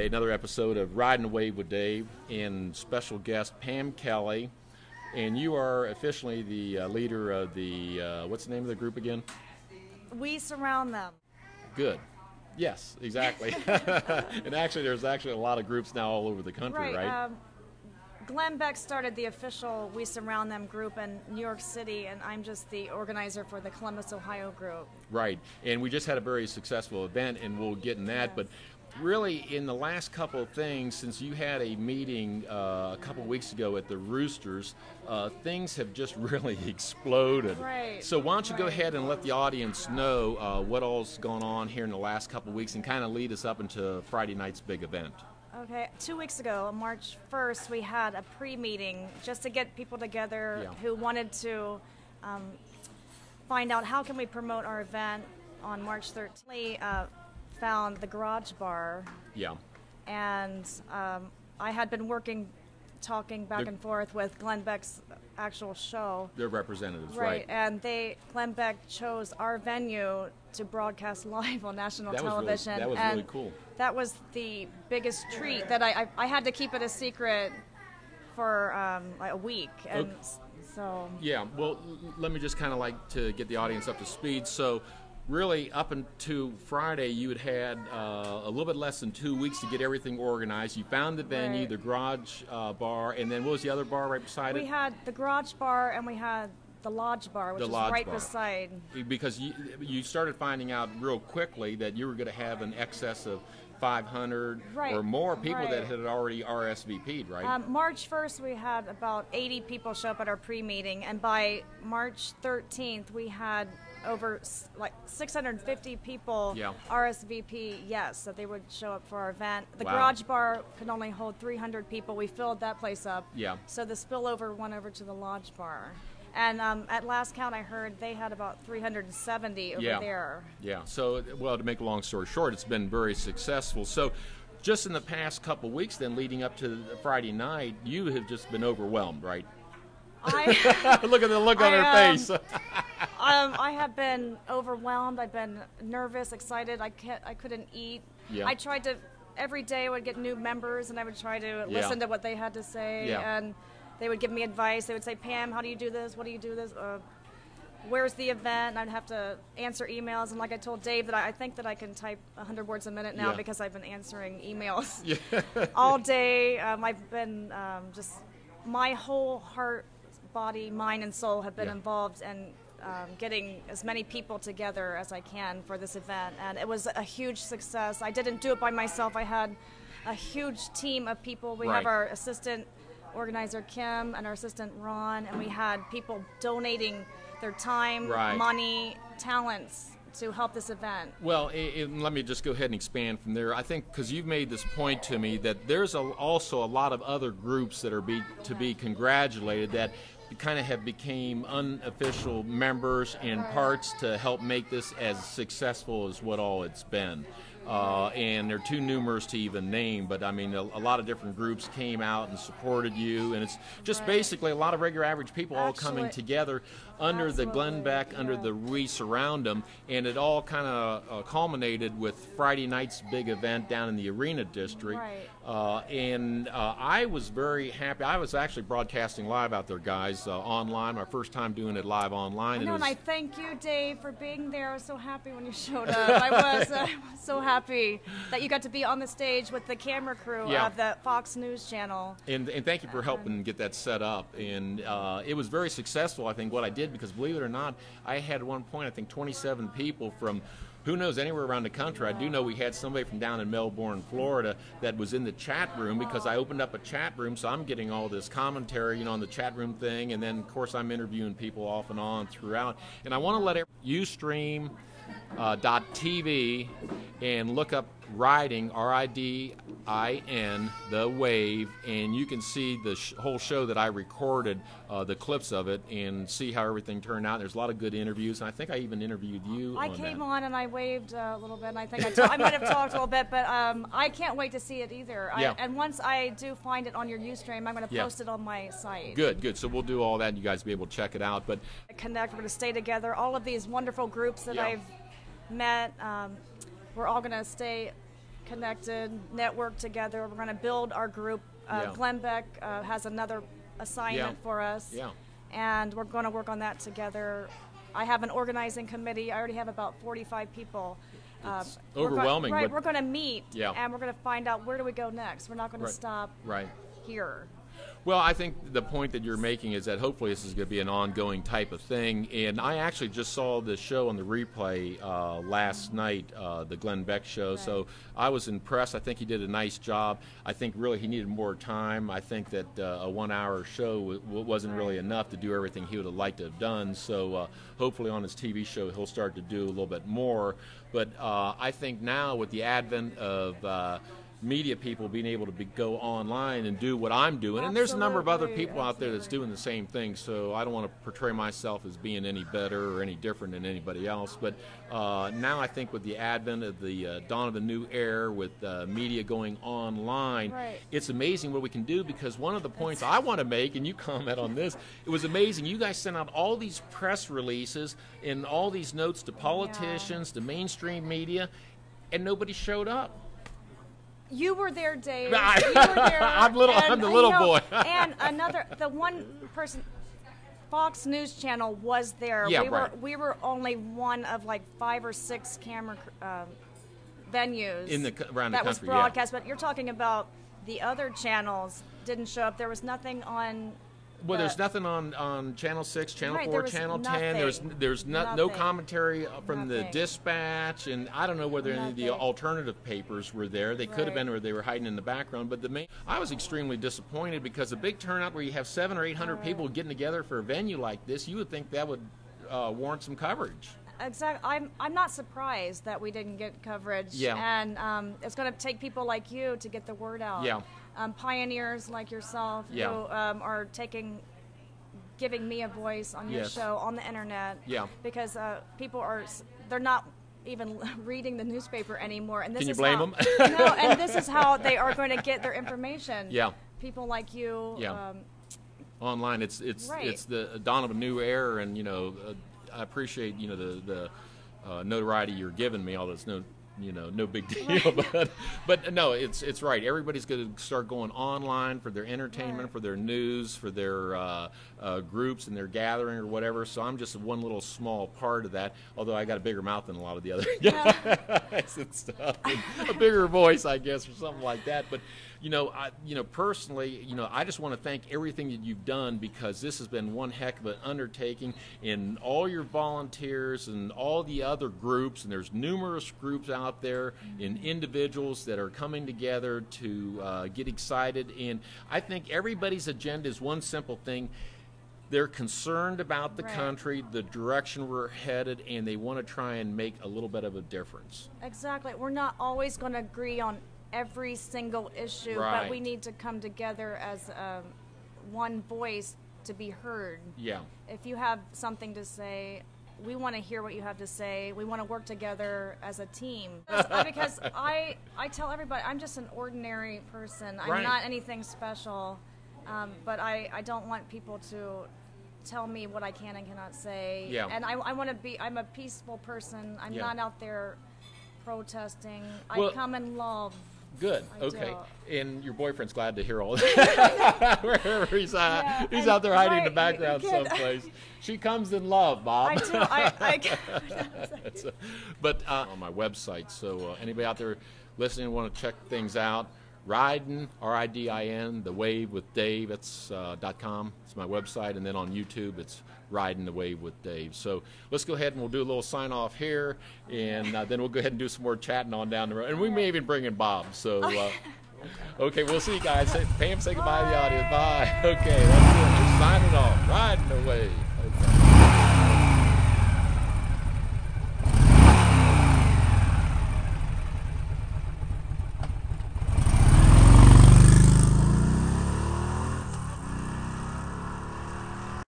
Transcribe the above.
today, another episode of Riding the Wave with Dave, and special guest Pam Kelly. And you are officially the leader of the, what's the name of the group again? We Surround Them. Good. Yes, exactly. And actually, there's actually a lot of groups now all over the country, right? Glenn Beck started the official We Surround Them group in New York City, and I'm just the organizer for the Columbus, Ohio group. Right, and we just had a very successful event, and we'll get in that, but really in the last couple of things, since you had a meeting a couple of weeks ago at the Roosters, things have just really exploded. Right. So why don't you go ahead and let the audience know what all's gone on here in the last couple of weeks and kind of lead us up into Friday night's big event. Okay, 2 weeks ago, on March 1st, we had a pre-meeting just to get people together who wanted to find out how can we promote our event on March 13th. We found the Garage Bar. Yeah. And I had been talking back and forth with Glenn Beck's actual show. Their representatives, right. And Glenn Beck chose our venue to broadcast live on national television. That was really cool. That was the biggest treat that I had to keep it a secret for a week. And so. Yeah, well, let me just kind of like to get the audience up to speed. So really, up until Friday, you had a little bit less than 2 weeks to get everything organized. You found the venue, the Garage Bar, and then what was the other bar right beside it? We had the Garage Bar, and we had the Lodge Bar, which is right beside. Because you started finding out real quickly that you were going to have an excess of 500 or more people that had already RSVP'd, right? March 1st, we had about 80 people show up at our pre-meeting, and by March 13th, we had over like 650 people RSVP, that they would show up for our event. The Garage Bar could only hold 300 people. We filled that place up. Yeah. So the spillover went over to the Lodge Bar. And at last count, I heard they had about 370 over there. Yeah. So, well, to make a long story short, it's been very successful. So just in the past couple of weeks then leading up to Friday night, you have just been overwhelmed, right? Look at the look on her face. I have been overwhelmed. I've been nervous, excited. I couldn't eat. Yeah. I tried to, every day I would get new members, and I would try to listen to what they had to say. And they would give me advice. They would say, Pam, how do you do this? What do you do this? Where's the event? And I'd have to answer emails. And like I told Dave, that I think that I can type 100 words a minute now because I've been answering emails all day. I've been just, my whole heart, body, mind, and soul have been involved in getting as many people together as I can for this event. And it was a huge success. I didn't do it by myself. I had a huge team of people. We have our assistant organizer, Kim, and our assistant, Ron, and we had people donating their time, money, talents to help this event. Well, let me just go ahead and expand from there. I think because you've made this point to me that there's also a lot of other groups that are to be congratulated that kind of have became unofficial members and parts to help make this as successful as what all it's been. And they're too numerous to even name, but I mean, a lot of different groups came out and supported you, and it's just basically a lot of regular average people all coming together under the Glenn Beck, under the We Surround Them, and it all kind of culminated with Friday night's big event down in the Arena District. And I was very happy. I was actually broadcasting live out there, guys, online, my first time doing it live online. And I thank you, Dave, for being there. I was so happy when you showed up. I was so happy that you got to be on the stage with the camera crew of the Fox News channel. And thank you for helping get that set up. And it was very successful, I think, what I did, because believe it or not, I had at one point, I think, 27 people from who knows, anywhere around the country. I do know we had somebody from down in Melbourne, Florida, that was in the chat room because I opened up a chat room, so I'm getting all this commentary, on the chat room thing, and then, of course, I'm interviewing people off and on throughout. And I want to let Ustream.tv and look up Riding, R-I-D-I-N, The Wave, and you can see the whole show that I recorded, the clips of it, and see how everything turned out. There's a lot of good interviews, and I think I even interviewed you. I came on and I waved a little bit, and I think I might have talked a little bit, but I can't wait to see it either. And once I do find it on your Ustream, I'm going to post it on my site. Good. So we'll do all that, and you guys will be able to check it out. But Connect, we're going to stay together. All of these wonderful groups that I've met, we're all going to stay connected, network together. We're going to build our group. Glenn Beck has another assignment for us, and we're going to work on that together. I have an organizing committee. I already have about 45 people. It's overwhelming. We're going to meet, and we're going to find out where do we go next. We're not going to stop here. Well, I think the point that you're making is that hopefully this is going to be an ongoing type of thing. And I actually just saw the show on the replay last night, the Glenn Beck show. So I was impressed. I think he did a nice job. I think really he needed more time. I think that a 1 hour show wasn't really enough to do everything he would have liked to have done. So hopefully on his TV show he'll start to do a little bit more. But I think now with the advent of media people being able to go online and do what I'm doing. And there's a number of other people out there that's doing the same thing, so I don't want to portray myself as being any better or any different than anybody else. But now I think with the advent of the dawn of the new era, with media going online, it's amazing what we can do, because one of the points I want to make, and you comment on this, it was amazing. You guys sent out all these press releases and all these notes to politicians, to mainstream media, and nobody showed up. You were there, Dave. You were there. I'm the little boy. And the one person, Fox News Channel was there. We were only one of like 5 or 6 camera venues around the country, was broadcast. But you're talking about the other channels didn't show up. There was nothing on. Well, there's nothing on Channel 6, Channel 4, Channel 10. There's no commentary from the Dispatch, and I don't know whether any of the alternative papers were there. They could have been, or they were hiding in the background. But I was extremely disappointed, because a big turnout where you have 700 or 800 people getting together for a venue like this, you would think that would warrant some coverage. Exactly. I'm not surprised that we didn't get coverage. And it's going to take people like you to get the word out. Pioneers like yourself who are giving me a voice on your show, on the internet. Because people they're not even reading the newspaper anymore. And this Can you blame them? No, and this is how they are going to get their information. People like you. Online, it's the dawn of a new era, and I appreciate the notoriety you're giving me, although it's no big deal. but no, it's right. Everybody's going to start going online for their entertainment, for their news, for their groups and their gathering or whatever. So I'm just one little small part of that. Although I got a bigger mouth than a lot of the other guys and stuff, and a bigger voice, I guess, or something like that. But personally, I just want to thank everything that you've done, because this has been one heck of an undertaking, and all your volunteers and all the other groups, and there's numerous groups out there and individuals that are coming together to get excited. And I think everybody's agenda is one simple thing. They're concerned about the country, the direction we're headed, and they want to try and make a little bit of a difference. Exactly. We're not always going to agree on every single issue, but we need to come together as one voice to be heard. If you have something to say, we want to hear what you have to say. We want to work together as a team. Because I tell everybody, I'm just an ordinary person. I'm not anything special, but I don't want people to tell me what I can and cannot say. And I want to be, I'm a peaceful person. I'm not out there protesting. I come in love. Good. Okay. And your boyfriend's glad to hear all that. Wherever he's at, he's out there hiding in the background someplace. She comes in love, Bob. I do. But on my website, so anybody out there listening want to check things out, Ridin', R-I-D-I-N, The Wave with Dave, it's .com. It's my website. And then on YouTube, it's Riding the Wave with Dave. So let's go ahead and we'll do a little sign off here, and then we'll go ahead and do some more chatting on down the road. And we may even bring in Bob. So, okay, we'll see you guys. Pam, say goodbye to the audience. Bye. Okay, that's it. We're signing off. Riding the Wave. Okay.